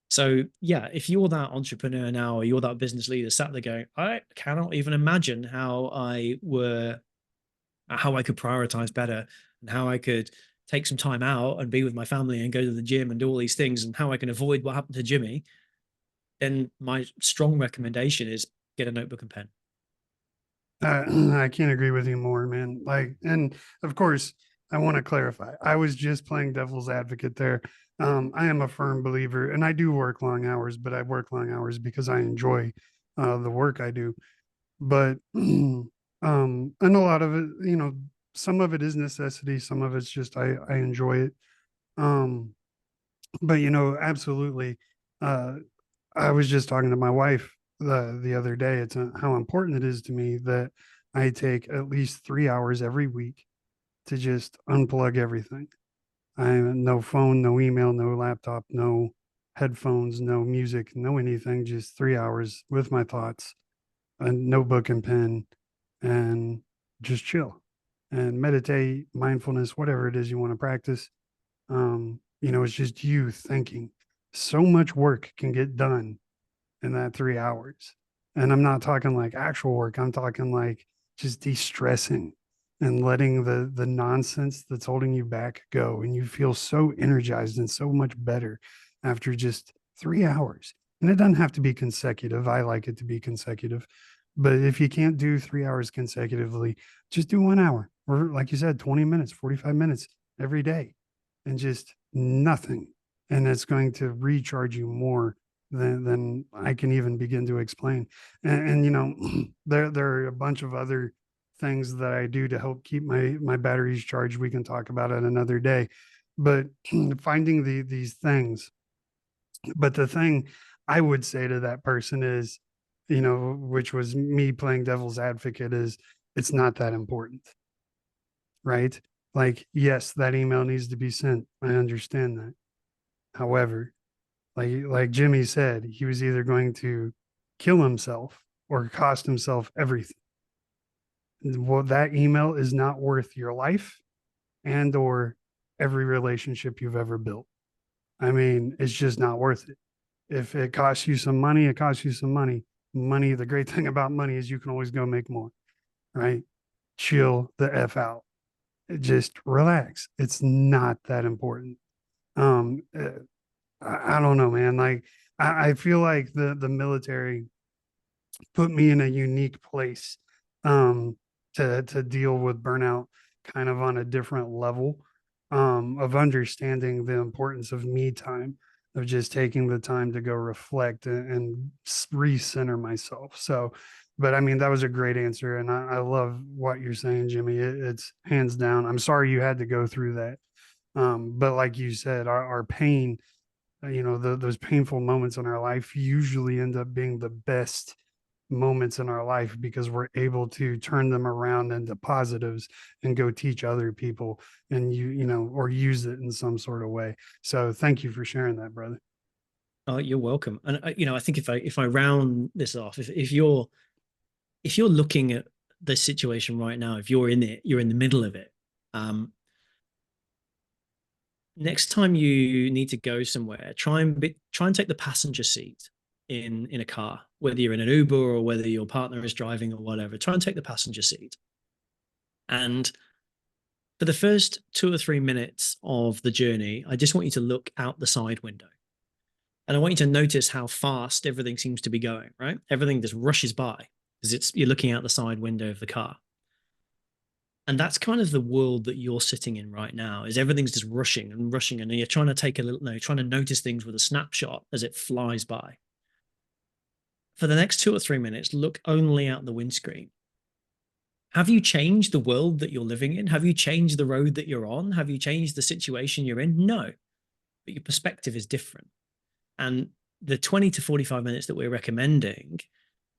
So yeah, if you're that entrepreneur now, or you're that business leader sat there going, I cannot even imagine how I could prioritize better and how I could take some time out and be with my family and go to the gym and do all these things and how I can avoid what happened to Jimmy, then my strong recommendation is get a notebook and pen. I can't agree with you more, man. Like, and of course, I want to clarify. I was just playing devil's advocate there. I am a firm believer, and I do work long hours, but I work long hours because I enjoy the work I do. But and a lot of it, some of it is necessity, some of it's just I enjoy it. Um, but absolutely. I was just talking to my wife the other day. It's how important it is to me that I take at least 3 hours every week to just unplug everything. I no phone, no email, no laptop, no headphones, no music, no anything. Just 3 hours with my thoughts, a notebook and pen, and just chill and meditate, mindfulness, whatever it is you want to practice. It's just you thinking. So much work can get done in that 3 hours. And I'm not talking like actual work. I'm talking like just de-stressing and letting the nonsense that's holding you back go. And you feel so energized and so much better after just 3 hours. And it doesn't have to be consecutive. I like it to be consecutive. But if you can't do 3 hours consecutively, just do 1 hour or like you said, 20 minutes, 45 minutes every day and just nothing. And it's going to recharge you more than I can even begin to explain. And there are a bunch of other things that I do to help keep my batteries charged. We can talk about it another day. But finding these things. But the thing I would say to that person is, which was me playing devil's advocate, is it's not that important, right? Like, yes, that email needs to be sent. I understand that. However, like Jimmy said, he was either going to kill himself or cost himself everything. Well, that email is not worth your life and or every relationship you've ever built. I mean, it's just not worth it. If it costs you some money, it costs you some money. Money, the great thing about money is you can always go make more, right? Chill the F out. Just relax. It's not that important. Um, I don't know, man. Like I feel like the military put me in a unique place to deal with burnout kind of on a different level of understanding the importance of me time, of just taking the time to go reflect and recenter myself. So, but I mean, that was a great answer. And I love what you're saying, Jimmy. It's hands down. I'm sorry you had to go through that. But like you said, our pain, those painful moments in our life usually end up being the best moments in our life because we're able to turn them around into positives and go teach other people and or use it in some sort of way. So thank you for sharing that, brother. Oh, you're welcome. And I think if I round this off, if you're looking at the situation right now, if you're in it, you're in the middle of it. Um, Next time you need to go somewhere, try and take the passenger seat in a car, whether you're in an Uber or whether your partner is driving or whatever. Try and take the passenger seat. And for the first 2 or 3 minutes of the journey, I just want you to look out the side window. And I want you to notice how fast everything seems to be going, right? Everything just rushes by because you're looking out the side window of the car. And that's kind of the world that you're sitting in right now, is everything's just rushing and rushing. And you're trying to take a little, no, you're trying to notice things with a snapshot as it flies by. For the next 2 or 3 minutes, look only out the windscreen. Have you changed the world that you're living in? Have you changed the road that you're on? Have you changed the situation you're in? No, but your perspective is different. And the 20 to 45 minutes that we're recommending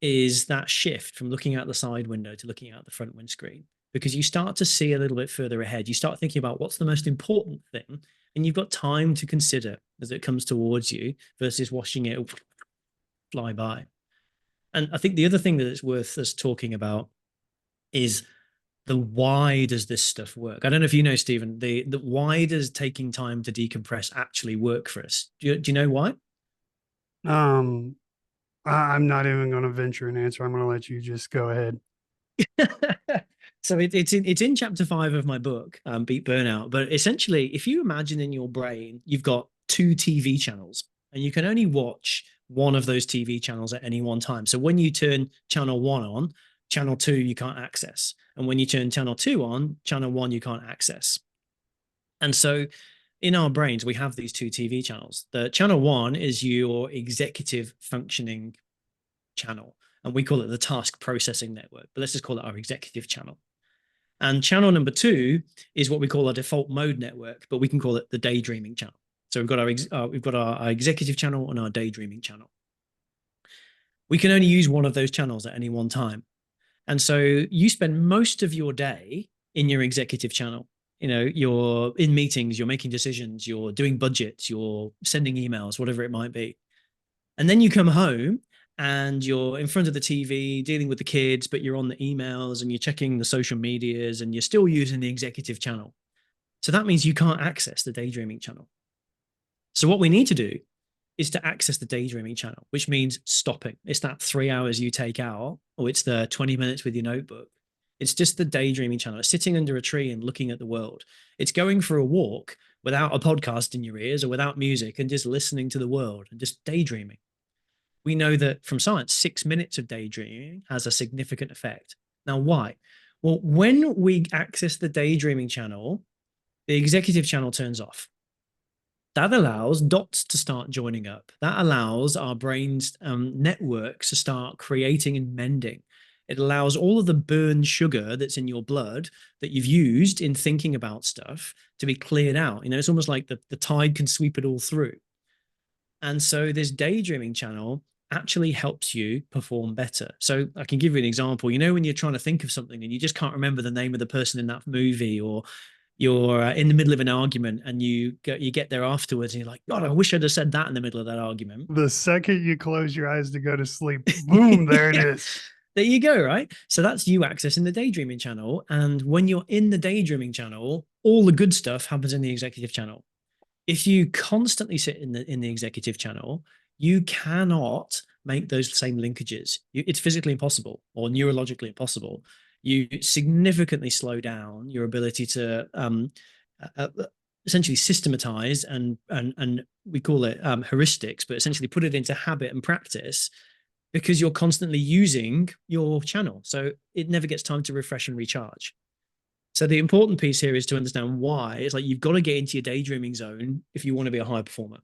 is that shift from looking out the side window to looking out the front windscreen, because you start to see a little bit further ahead. You start thinking about what's the most important thing, and you've got time to consider as it comes towards you versus watching it fly by. And I think the other thing that it's worth us talking about is the why does this stuff work? I don't know if you know, Stephen, the why does taking time to decompress actually work for us? Do you know why? Um, I'm not even going to venture an answer. I'm going to let you just go ahead. So it's in chapter 5 of my book, Beat Burnout. But essentially, if you imagine in your brain, you've got two TV channels, and you can only watch one of those TV channels at any one time. So when you turn channel 1 on, channel 2 you can't access, and when you turn channel 2 on, channel 1 you can't access. And so in our brains, we have these two TV channels. The channel 1 is your executive functioning channel, and we call it the task processing network, but let's just call it our executive channel. And channel number 2 is what we call our default mode network, but we can call it the daydreaming channel. So we've got our executive channel and our daydreaming channel. We can only use one of those channels at any one time. And so you spend most of your day in your executive channel. You're in meetings, you're making decisions, you're doing budgets, you're sending emails, whatever it might be. And then you come home and you're in front of the TV dealing with the kids, but you're on the emails and you're checking the social medias and you're still using the executive channel. So that means you can't access the daydreaming channel. So what we need to do is to access the daydreaming channel, which means stopping. It's that 3 hours you take out, or it's the 20 minutes with your notebook. It's just the daydreaming channel. It's sitting under a tree and looking at the world. It's going for a walk without a podcast in your ears or without music and just listening to the world and just daydreaming. We know that from science, 6 minutes of daydreaming has a significant effect. Now, why? Well, when we access the daydreaming channel, the executive channel turns off. That allows dots to start joining up. That allows our brain's networks to start creating and mending. It allows all of the burned sugar that's in your blood that you've used in thinking about stuff to be cleared out. It's almost like the tide can sweep it all through. And so this daydreaming channel actually helps you perform better. So I can give you an example. When you're trying to think of something and you just can't remember the name of the person in that movie, or you're in the middle of an argument and you get there afterwards and you're like, God, I wish I'd have said that in the middle of that argument. The second you close your eyes to go to sleep, boom, there it is. There you go, right? So that's you accessing the daydreaming channel. And when you're in the daydreaming channel, all the good stuff happens in the executive channel. If you constantly sit in the executive channel, you cannot make those same linkages. It's physically impossible or neurologically impossible. You significantly slow down your ability to essentially systematize and we call it heuristics, but essentially put it into habit and practice, because you're constantly using your channel. So it never gets time to refresh and recharge. So the important piece here is to understand why. It's like you've got to get into your daydreaming zone if you want to be a high performer.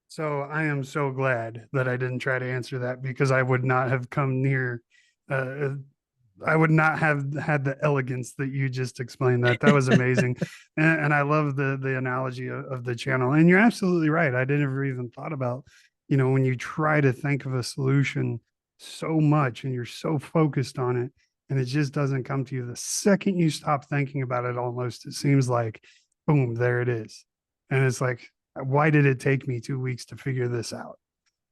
So I am so glad that I didn't try to answer that, because I would not have come near. I would not have had the elegance that you just explained. That was amazing, and I love the analogy of the channel. And you're absolutely right. I never even thought about, when you try to think of a solution so much and you're so focused on it, and it just doesn't come to you. The second you stop thinking about it, almost it seems like, boom, there it is, and it's like, why did it take me 2 weeks to figure this out?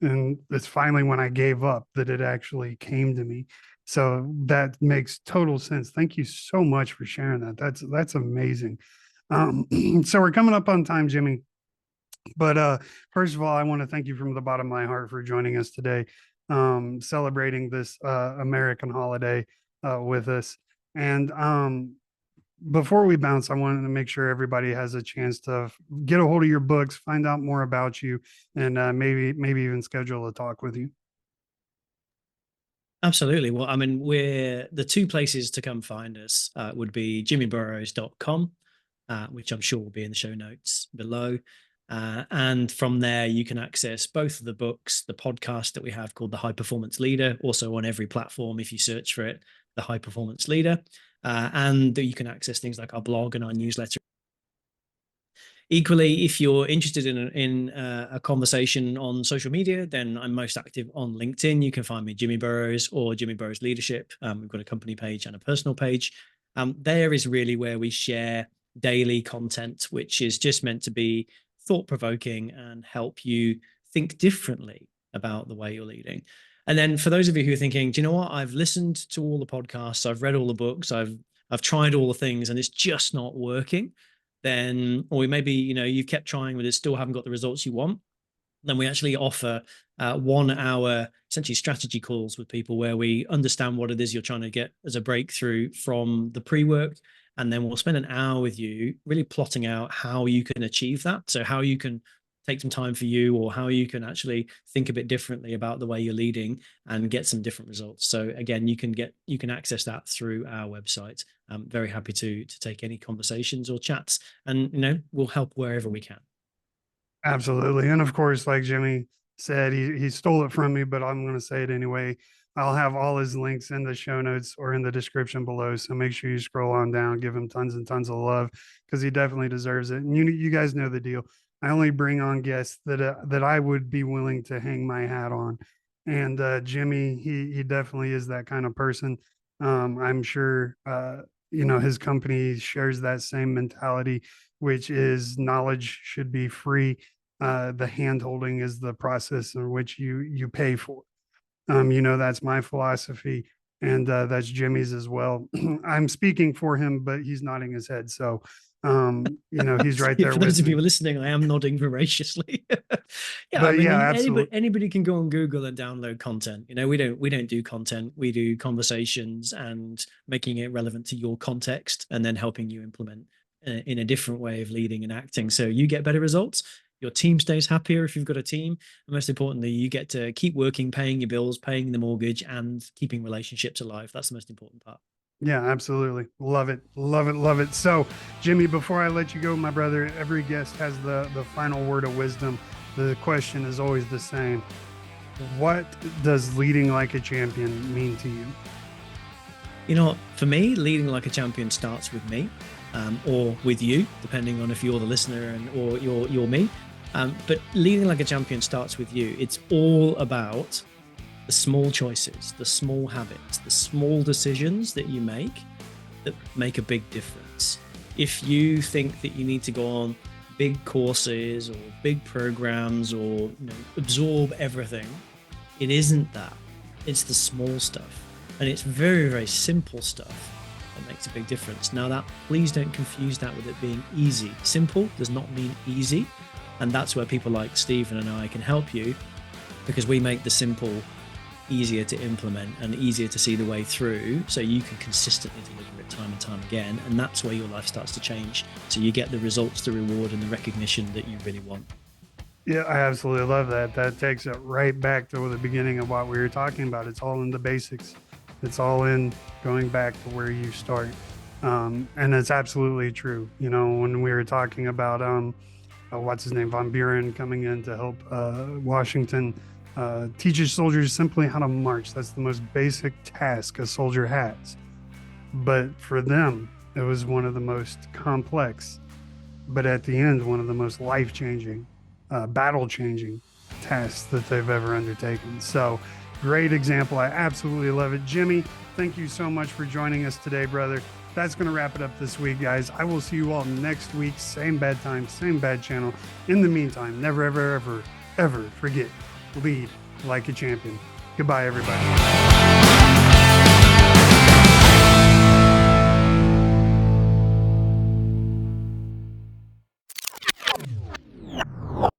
And it's finally when I gave up that it actually came to me. So that makes total sense. Thank you so much for sharing that. That's amazing. So we're coming up on time, Jimmy. But first of all, I want to thank you from the bottom of my heart for joining us today, celebrating this American holiday with us. And before we bounce, I wanted to make sure everybody has a chance to get a hold of your books, find out more about you, and maybe even schedule a talk with you. Absolutely. Well, I mean, we're the two places to come find us would be jimmyburroughes.com, which I'm sure will be in the show notes below. And from there, you can access both of the books, the podcast that we have called The High Performance Leader, also on every platform if you search for it, The High Performance Leader. And you can access things like our blog and our newsletter. Equally, if you're interested in a conversation on social media, then I'm most active on LinkedIn. You can find me Jimmy Burroughes or Jimmy Burroughes Leadership. We've got a company page and a personal page. There is really where we share daily content, which is just meant to be thought-provoking and help you think differently about the way you're leading. And then for those of you who are thinking, do you know what? I've listened to all the podcasts, I've read all the books, I've tried all the things, and it's just not working. Then, or maybe, you've kept trying, but it still haven't got the results you want. Then we actually offer 1 hour, essentially strategy calls with people where we understand what it is you're trying to get as a breakthrough from the pre-work. And then we'll spend an hour with you really plotting out how you can achieve that. So how you can take some time for you, or how you can actually think a bit differently about the way you're leading and get some different results. So again, you can access that through our website. I'm very happy to take any conversations or chats, and we'll help wherever we can. Absolutely. And of course, like Jimmy said, he stole it from me, but I'm going to say it anyway. I'll have all his links in the show notes or in the description below. So make sure you scroll on down, give him tons and tons of love, because he definitely deserves it. And you guys know the deal. I only bring on guests that I would be willing to hang my hat on. And Jimmy, he definitely is that kind of person. I'm sure his company shares that same mentality, which is knowledge should be free. The hand holding is the process in which you pay for. That's my philosophy, and that's Jimmy's as well. I'm speaking for him, but he's nodding his head. So, he's right there. For those of you who are listening, I am nodding voraciously. Yeah, but absolutely. Anybody can go on Google and download content. We don't do content. We do conversations and making it relevant to your context, and then helping you implement in a different way of leading and acting, so you get better results. Your team stays happier if you've got a team. And most importantly, you get to keep working, paying your bills, paying the mortgage, and keeping relationships alive. That's the most important part. Yeah, absolutely. Love it. Love it. Love it. So, Jimmy, before I let you go, my brother, every guest has the final word of wisdom. The question is always the same. What does leading like a champion mean to you? For me, leading like a champion starts with me, or with you, depending on if you're the listener or you're me. But leading like a champion starts with you. It's all about the small choices, the small habits, the small decisions that you make that make a big difference. If you think that you need to go on big courses or big programs or absorb everything, it isn't that. It's the small stuff. And it's very, very simple stuff that makes a big difference. Now, please don't confuse that with it being easy. Simple does not mean easy. And that's where people like Stephen and I can help you, because we make the simple easier to implement and easier to see the way through, so you can consistently deliver it time and time again. And that's where your life starts to change. So you get the results, the reward, and the recognition that you really want. Yeah, I absolutely love that. That takes it right back to the beginning of what we were talking about. It's all in the basics. It's all in going back to where you start. And it's absolutely true. When we were talking about what's his name, Von Buren coming in to help Washington teaches soldiers simply how to march. That's the most basic task a soldier has. But for them, it was one of the most complex, but at the end, one of the most life-changing, battle-changing tasks that they've ever undertaken. So, great example. I absolutely love it. Jimmy, thank you so much for joining us today, brother. That's going to wrap it up this week, guys. I will see you all next week. Same bad time, same bad channel. In the meantime, never, ever, ever, ever forget, lead like a champion. Goodbye, everybody.